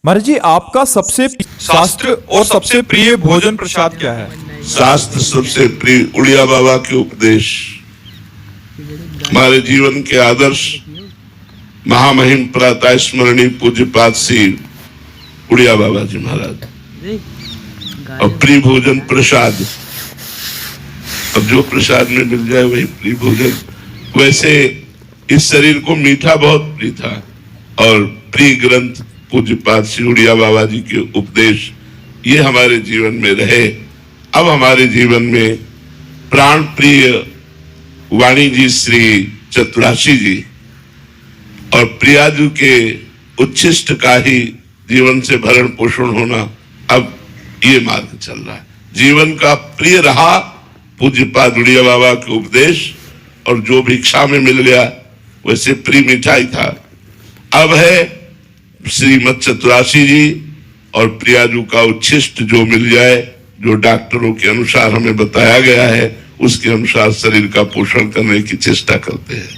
महाराज जी, आपका सबसे शास्त्र और सबसे प्रिय भोजन प्रसाद क्या है? शास्त्र सबसे प्रिय उड़िया बाबा के उपदेश, हमारे जीवन के आदर्श, महामहिम प्रातः स्मरणीय पूज्यपाद श्री उड़िया बाबा जी महाराज। और प्रिय भोजन प्रसाद, अब जो प्रसाद में मिल जाए वही प्रिय भोजन। वैसे इस शरीर को मीठा बहुत प्रिय था और प्रिय ग्रंथ पूज्यपाद श्री उड़िया बाबा जी के उपदेश ये हमारे जीवन में रहे। अब हमारे जीवन में प्राण प्रिय वाणी जी श्री चतुराशी जी और प्रियाजू के उच्छिष्ट का ही जीवन से भरण पोषण होना, अब ये मार्ग चल रहा है। जीवन का प्रिय रहा पूज्यपाद उड़िया बाबा के उपदेश, और जो भिक्षा में मिल गया वैसे प्रिय मिठाई था। अब है श्रीमद चतुराशी जी और प्रियाजू का उच्छिष्ट जो मिल जाए, जो डॉक्टरों के अनुसार हमें बताया गया है, उसके अनुसार शरीर का पोषण करने की चेष्टा करते हैं।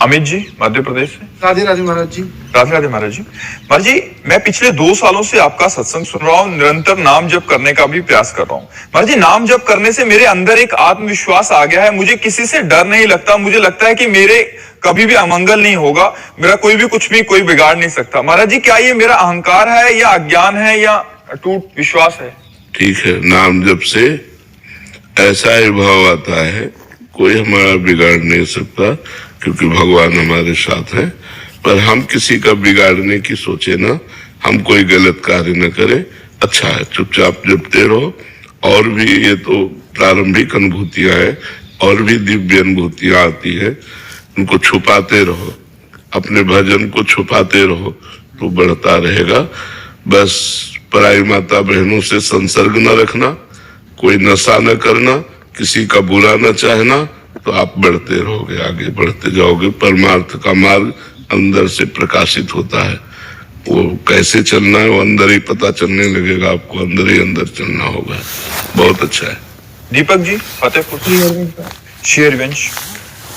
अमित जी मध्य प्रदेश से। राधे राधे महाराज जी। राधे राधे महाराज जी। महाराज जी, मैं पिछले 2 सालों से आपका सत्संग सुन रहा हूँ, निरंतर नाम जप करने का भी प्रयास कर रहा हूँ। महाराज जी, नाम जप करने से मेरे अंदर एक आत्मविश्वास आ गया है। मुझे किसी से डर नहीं लगता। मुझे लगता है कि मेरे कभी भी अमंगल नहीं होगा, मेरा कोई भी कुछ भी कोई बिगाड़ नहीं सकता। महाराज जी, क्या ये मेरा अहंकार है या अज्ञान है या अटूट विश्वास है? ठीक है, नाम जप से ऐसा ही भाव आता है, कोई हमारा बिगाड़ नहीं सकता क्योंकि भगवान हमारे साथ है। पर हम किसी का बिगाड़ने की सोचे ना, हम कोई गलत कार्य न करें। अच्छा है, चुपचाप जपते रहो। और भी ये तो प्रारंभिक अनुभूतियां हैं, और भी दिव्य अनुभूतियां आती है, उनको छुपाते रहो, अपने भजन को छुपाते रहो तो बढ़ता रहेगा। बस पराई माता बहनों से संसर्ग न रखना, कोई नशा न करना, किसी का बुरा न चाहना, तो आप बढ़ते रहोगे, आगे बढ़ते जाओगे। परमार्थ का मार्ग अंदर से प्रकाशित होता है, वो कैसे चलना है वो अंदर ही पता चलने लगेगा, आपको अंदर ही अंदर चलना होगा। बहुत अच्छा है। दीपक जी फतेहपुर शेरवंश।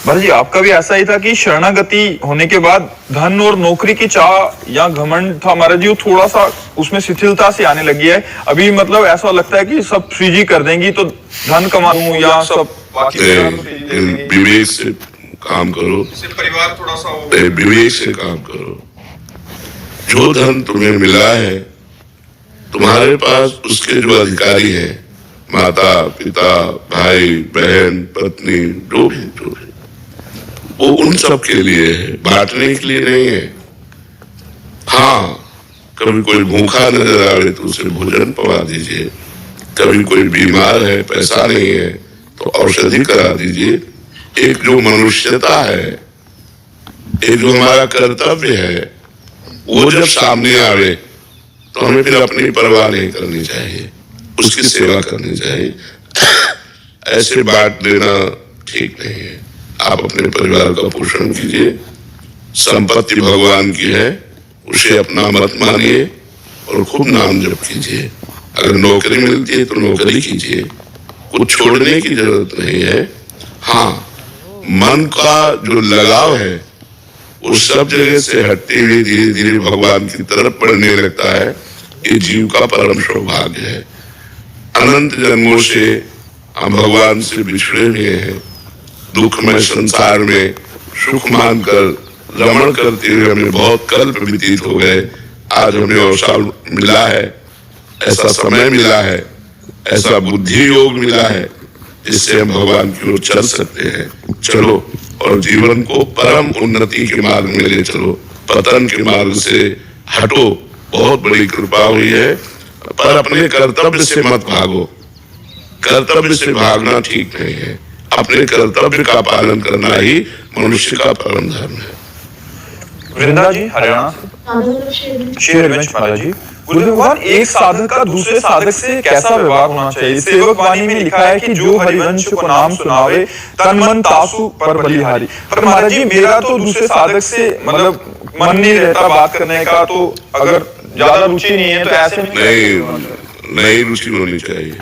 महाराज जी, आपका भी ऐसा ही था कि शरणागति होने के बाद धन और नौकरी की चाह या घमंड था महाराज जी, वो थोड़ा सा उसमें शिथिलता से आने लगी है अभी। मतलब ऐसा लगता है कि सब श्री जी कर देंगी तो धन कमा लूं या सब विवेक से काम करो, परिवार थोड़ा सा विवेक से काम करो। जो धन तुम्हें मिला है, तुम्हारे पास उसके जो अधिकारी है, माता पिता भाई बहन पत्नी जो भी, वो उन सब के लिए है, बांटने के लिए नहीं है। हाँ, कभी कोई भूखा नजर आवे तो उसे भोजन पवा दीजिए, कभी कोई बीमार है पैसा नहीं है तो औषधि करा दीजिए। एक जो मनुष्यता है, एक जो हमारा कर्तव्य है, वो जब सामने आवे तो हमें फिर अपनी परवाह नहीं करनी चाहिए, उसकी सेवा करनी चाहिए। ऐसे बांट देना ठीक नहीं है। आप अपने परिवार का पोषण कीजिए। संपत्ति भगवान की है, उसे अपना मत मानिए और खूब नाम जप कीजिए। अगर नौकरी मिलती है तो नौकरी कीजिए, कुछ छोड़ने की जरूरत नहीं है। हाँ, मन का जो लगाव है वो सब जगह से हटते हुए धीरे धीरे भगवान की तरफ बढ़ने लगता है। ये जीव का परम सौभाग्य है। अनंत जन्मों से हम भगवान से बिछड़े हुए हैं, दुखमय संसार में सुख मानकर रमण करते हुए हमें बहुत कल्प व्यतीत हो गए। आज हमें अवसर मिला है, ऐसा समय मिला है, ऐसा बुद्धि योग मिला है, जिससे हम भगवान की ओर चल सकते हैं। चलो और जीवन को परम उन्नति के मार्ग में ले चलो, पतन के मार्ग से हटो। बहुत बड़ी कृपा हुई है, पर अपने कर्तव्य से मत भागो। कर्तव्य से भागना ठीक नहीं है, अपने कर्तव्य का पालन करना ही मनुष्य का परम धर्म है। वृंदा जी हरियाणा शेरवंश। महाराज जी, गुरुदेव भगवान, एक साधक का दूसरे साधक से कैसा व्यवहार होना चाहिए? सेवक वाणी में लिखा है कि जो हरिवंश को नाम सुनावे तन मन तासु पर बलिहारी। पर महाराज जी, मेरा तो दूसरे साधक से मतलब मन नहीं रहता बात करने का, तो अगर ज्यादा रुचि नहीं है तो ऐसे नहीं रुचि होनी चाहिए,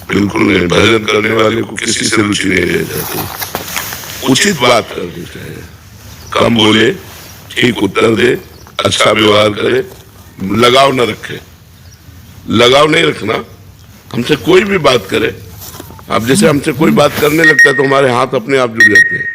बिल्कुल नहीं। भजन करने वाले को किसी से रुचि नहीं रह जाती। उचित बात करनी चाहिए, कम बोले, ठीक उत्तर दे, अच्छा व्यवहार करे, लगाव न रखे। लगाव नहीं रखना, हमसे कोई भी बात करे, अब जैसे हमसे कोई बात करने लगता है तो हमारे हाथ अपने आप जुड़ जाते हैं।